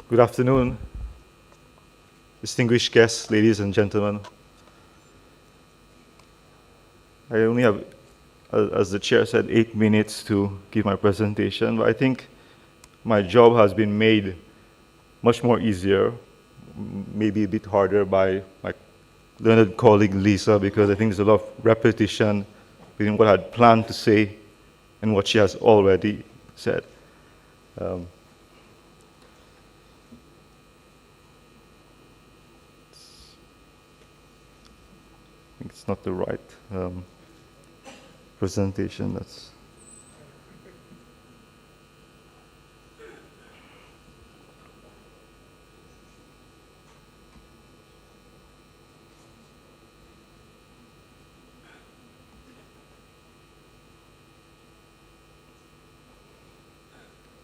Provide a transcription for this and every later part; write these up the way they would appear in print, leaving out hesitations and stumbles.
Good afternoon, distinguished guests, ladies and gentlemen. I only have, as the chair said, 8 minutes to give my presentation, but I think my job has been made much more easier, maybe a bit harder by my learned colleague Lisa, because I think there's a lot of repetition between what I had planned to say and what she has already said. I think it's not the right presentation.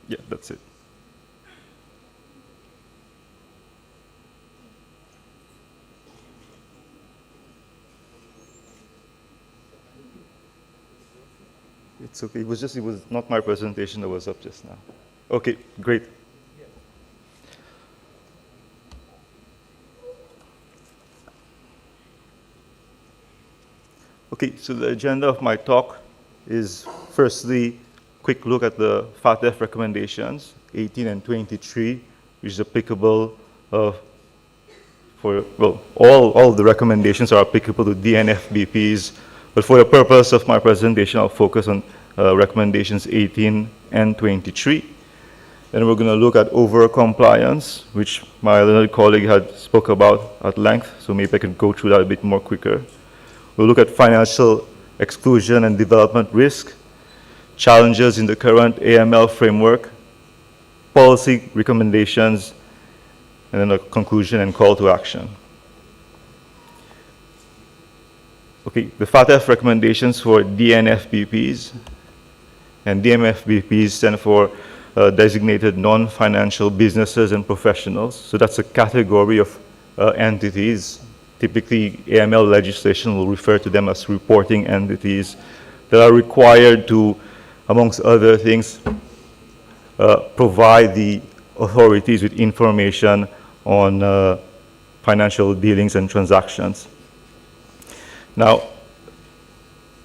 Yeah, that's it. It's okay. It was not my presentation that was up just now. Okay, great. Okay, so the agenda of my talk is firstly, quick look at the FATF recommendations, 18 and 23, which is applicable all of the recommendations are applicable to DNFBPs, but for the purpose of my presentation, I'll focus on recommendations 18 and 23. Then we're going to look at over-compliance, which my learned colleague had spoke about at length, so maybe I can go through that a bit more quicker. We'll look at financial exclusion and development risk, challenges in the current AML framework, policy recommendations, and then a conclusion and call to action. Okay, the FATF recommendations for DNFBPs, and DNFBPs stand for designated non-financial businesses and professionals. So that's a category of entities. Typically, AML legislation will refer to them as reporting entities that are required to, amongst other things, provide the authorities with information on financial dealings and transactions. Now,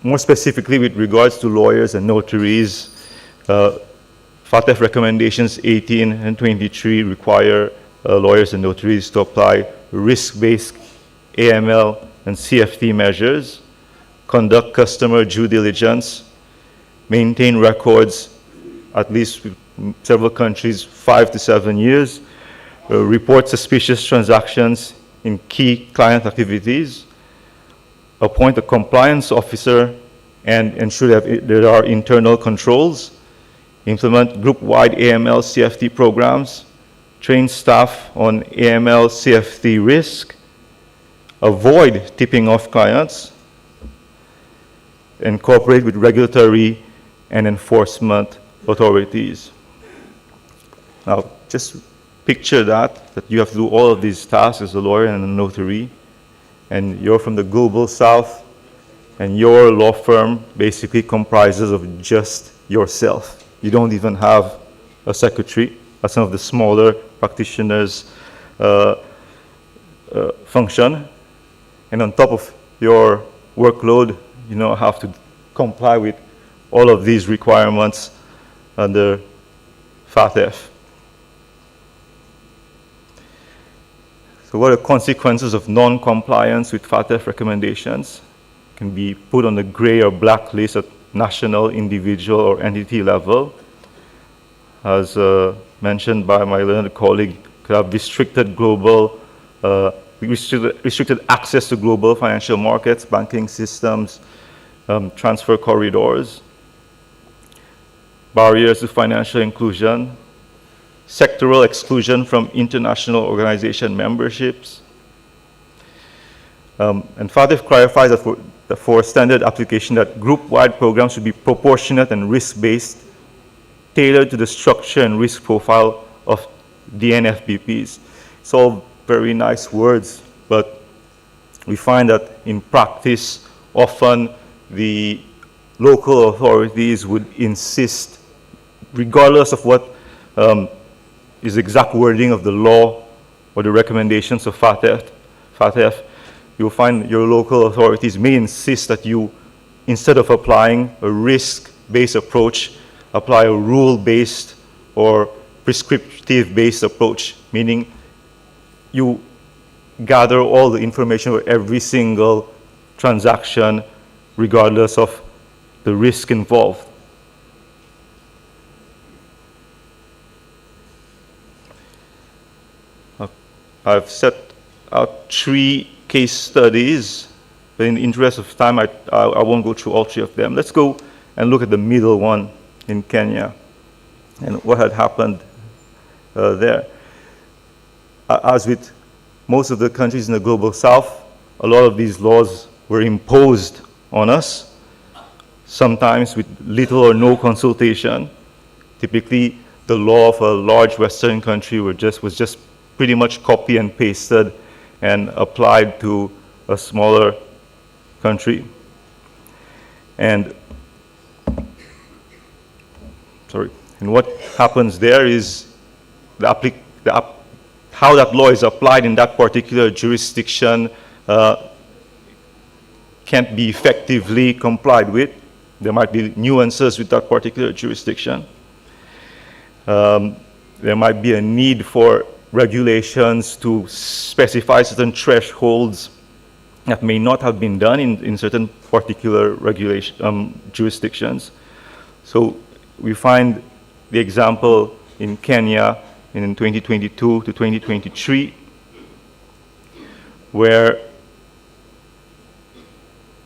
more specifically with regards to lawyers and notaries, FATF recommendations 18 and 23 require lawyers and notaries to apply risk-based AML and CFT measures, conduct customer due diligence, maintain records, at least with several countries, 5 to 7 years, report suspicious transactions in key client activities, appoint a compliance officer and ensure that there are internal controls, implement group-wide AML CFT programs, train staff on AML CFT risk, avoid tipping off clients, and cooperate with regulatory and enforcement authorities. Now, just picture that you have to do all of these tasks as a lawyer and a notary, and you're from the global south, and your law firm basically comprises of just yourself. You don't even have a secretary, as some of the smaller practitioners function. And on top of your workload, you now have to comply with all of these requirements under FATF. So what are the consequences of non-compliance with FATF recommendations? It can be put on the gray or black list at national, individual, or entity level. As mentioned by my learned colleague, could have restricted access to global financial markets, banking systems, transfer corridors, barriers to financial inclusion, sectoral exclusion from international organization memberships. And FATF clarifies that for standard application that group-wide programs should be proportionate and risk-based, tailored to the structure and risk profile of DNFBPs. It's all very nice words, but we find that in practice, often the local authorities would insist, regardless of what is the exact wording of the law or the recommendations of FATF, you'll find your local authorities may insist that you, instead of applying a risk-based approach, apply a rule-based or prescriptive-based approach, meaning you gather all the information for every single transaction, regardless of the risk involved. I've set out 3 case studies, but in the interest of time, I won't go through all 3 of them. Let's go and look at the middle one in Kenya and what had happened there. As with most of the countries in the global south, a lot of these laws were imposed on us, sometimes with little or no consultation. Typically, the law of a large Western country was just pretty much copy and pasted and applied to a smaller country. And what happens there is how that law is applied in that particular jurisdiction can't be effectively complied with. There might be nuances with that particular jurisdiction. There might be a need for regulations to specify certain thresholds that may not have been done in certain particular jurisdictions. So we find the example in Kenya in 2022 to 2023, where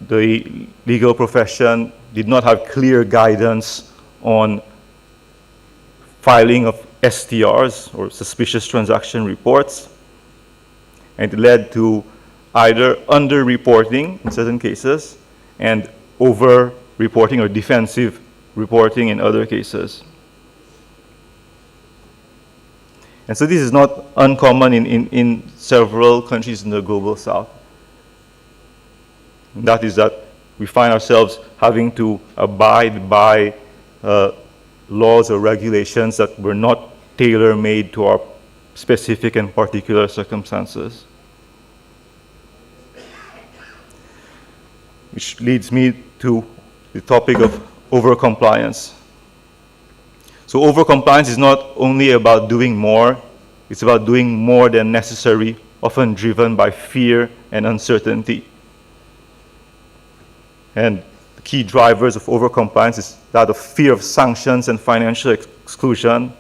the legal profession did not have clear guidance on filing of STRs, or suspicious transaction reports, and it led to either under-reporting in certain cases and over-reporting or defensive reporting in other cases. And so this is not uncommon in several countries in the global south. And that is that we find ourselves having to abide by laws or regulations that were not tailor-made to our specific and particular circumstances. Which leads me to the topic of overcompliance. So overcompliance is not only about doing more, it's about doing more than necessary, often driven by fear and uncertainty. And the key drivers of overcompliance is that of fear of sanctions and financial exclusion,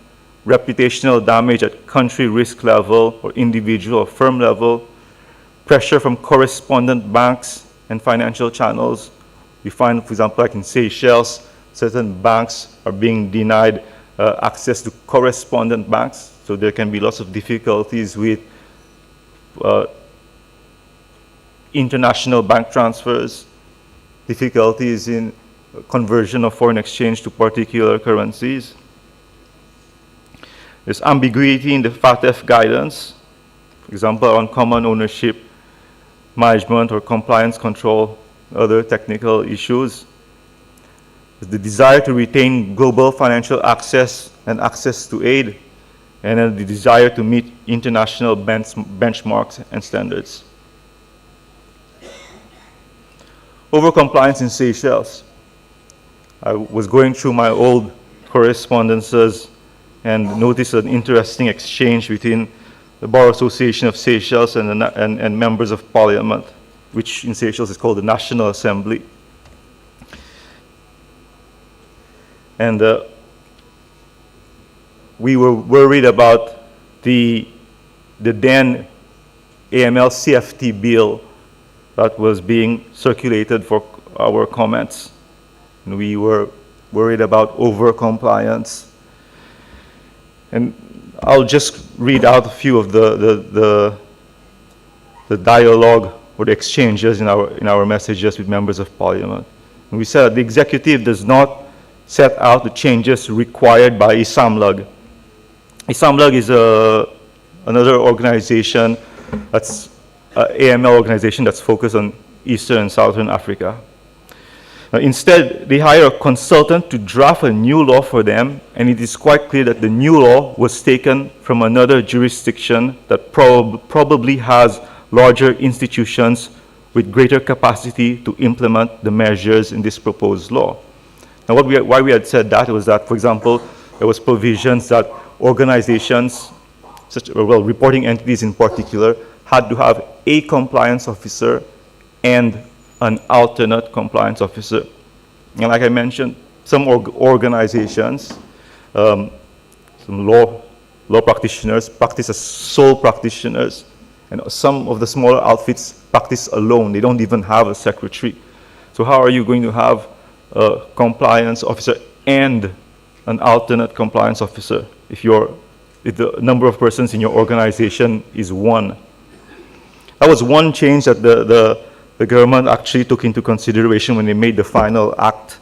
reputational damage at country risk level or individual or firm level, pressure from correspondent banks and financial channels. We find, for example, like in Seychelles, certain banks are being denied access to correspondent banks, so there can be lots of difficulties with international bank transfers, difficulties in conversion of foreign exchange to particular currencies. There's ambiguity in the FATF guidance, for example, on common ownership, management or compliance control, other technical issues. The desire to retain global financial access and access to aid, and then the desire to meet international benchmarks and standards. Overcompliance in Seychelles. I was going through my old correspondences and noticed an interesting exchange between the Bar Association of Seychelles and members of parliament, which in Seychelles is called the National Assembly. And we were worried about the then AML CFT bill that was being circulated for our comments. And we were worried about over-compliance. And I'll just read out a few of the dialogue or the exchanges in our messages with members of parliament. And we said that the executive does not set out the changes required by ISAMLUG. ISAMLUG is another organization that's AML organization that's focused on Eastern and Southern Africa. Instead, they hire a consultant to draft a new law for them, and it is quite clear that the new law was taken from another jurisdiction that probably has larger institutions with greater capacity to implement the measures in this proposed law. Now, why we had said that was that, for example, there was provisions that organizations, reporting entities in particular, had to have a compliance officer and an alternate compliance officer. And like I mentioned, some organizations, some law practitioners practice as sole practitioners, and some of the smaller outfits practice alone. They don't even have a secretary. So how are you going to have a compliance officer and an alternate compliance officer if the number of persons in your organization is one? That was one change that the government actually took into consideration when they made the final act.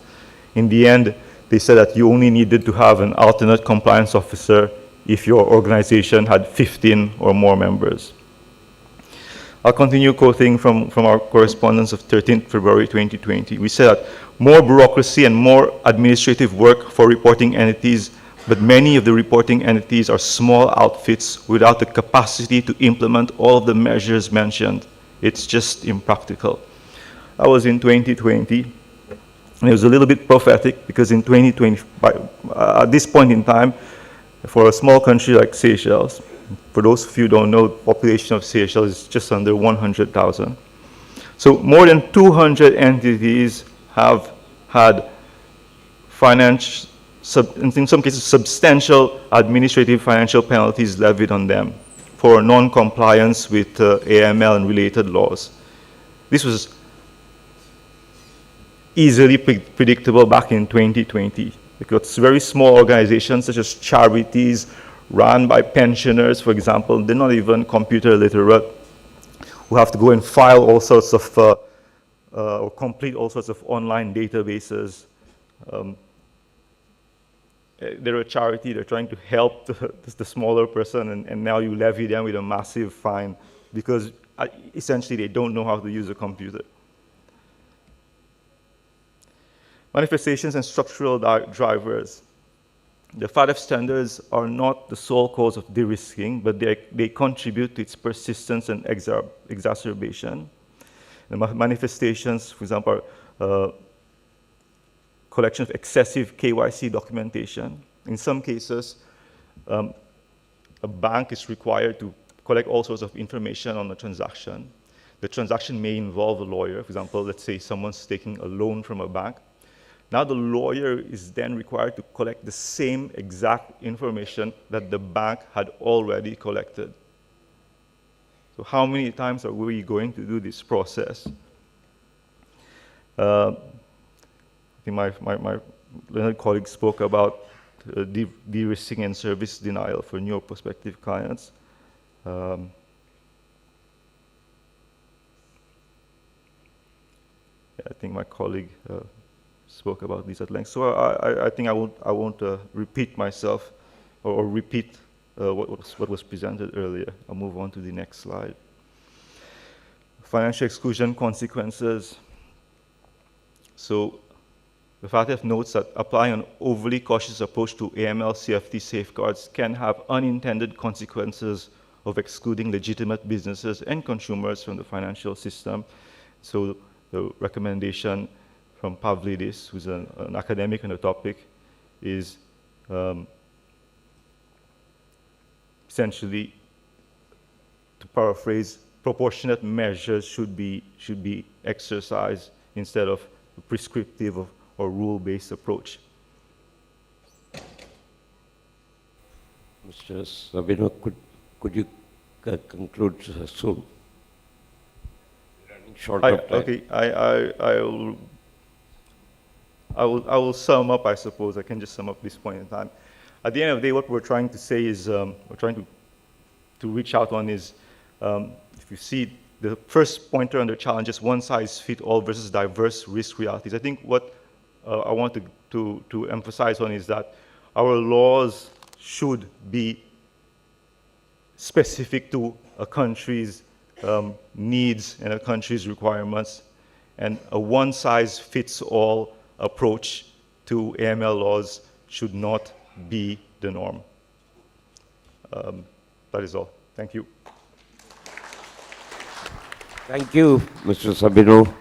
In the end, they said that you only needed to have an alternate compliance officer if your organization had 15 or more members. I'll continue quoting from our correspondence of 13th February 2020. We said that more bureaucracy and more administrative work for reporting entities, but many of the reporting entities are small outfits without the capacity to implement all of the measures mentioned. It's just impractical. That was in 2020, and it was a little bit prophetic because in 2020, at this point in time, for a small country like Seychelles, for those of you who don't know, the population of Seychelles is just under 100,000. So more than 200 entities have had in some cases, substantial administrative financial penalties levied on them for non-compliance with AML and related laws. This was easily predictable back in 2020 because very small organizations such as charities run by pensioners, for example, they're not even computer literate, who have to go and file all sorts of, or complete all sorts of online databases. They're a charity, they're trying to help the smaller person, and now you levy them with a massive fine because essentially they don't know how to use a computer. Manifestations and structural drivers. The FATF standards are not the sole cause of de-risking, but they contribute to its persistence and exacerbation. The manifestations, for example, are collection of excessive KYC documentation. In some cases, a bank is required to collect all sorts of information on a transaction. The transaction may involve a lawyer. For example, let's say someone's taking a loan from a bank. Now the lawyer is then required to collect the same exact information that the bank had already collected. So how many times are we going to do this process? I think my learned colleague spoke about de-risking and service denial for new or prospective clients. Yeah, I think my colleague spoke about these at length. So I think I won't repeat myself or repeat what was presented earlier. I'll move on to the next slide. Financial exclusion consequences. So the FATF notes that applying an overly cautious approach to AML CFT safeguards can have unintended consequences of excluding legitimate businesses and consumers from the financial system. So the recommendation from Pavlidis, who's an academic on the topic, is essentially, to paraphrase, proportionate measures should be exercised instead of a prescriptive or rule-based approach. Mr. Sabino, could you conclude soon? Running short of time. Okay, I will sum up, I suppose. I can just sum up this point in time. At the end of the day, what we're trying to say is, we're trying to reach out on is, if you see the first pointer under challenges, one size fits all versus diverse risk realities. I think what I want to emphasize on is that our laws should be specific to a country's needs and a country's requirements, and a one-size-fits-all approach to AML laws should not be the norm. That is all. Thank you. Thank you, Mr. Sabino.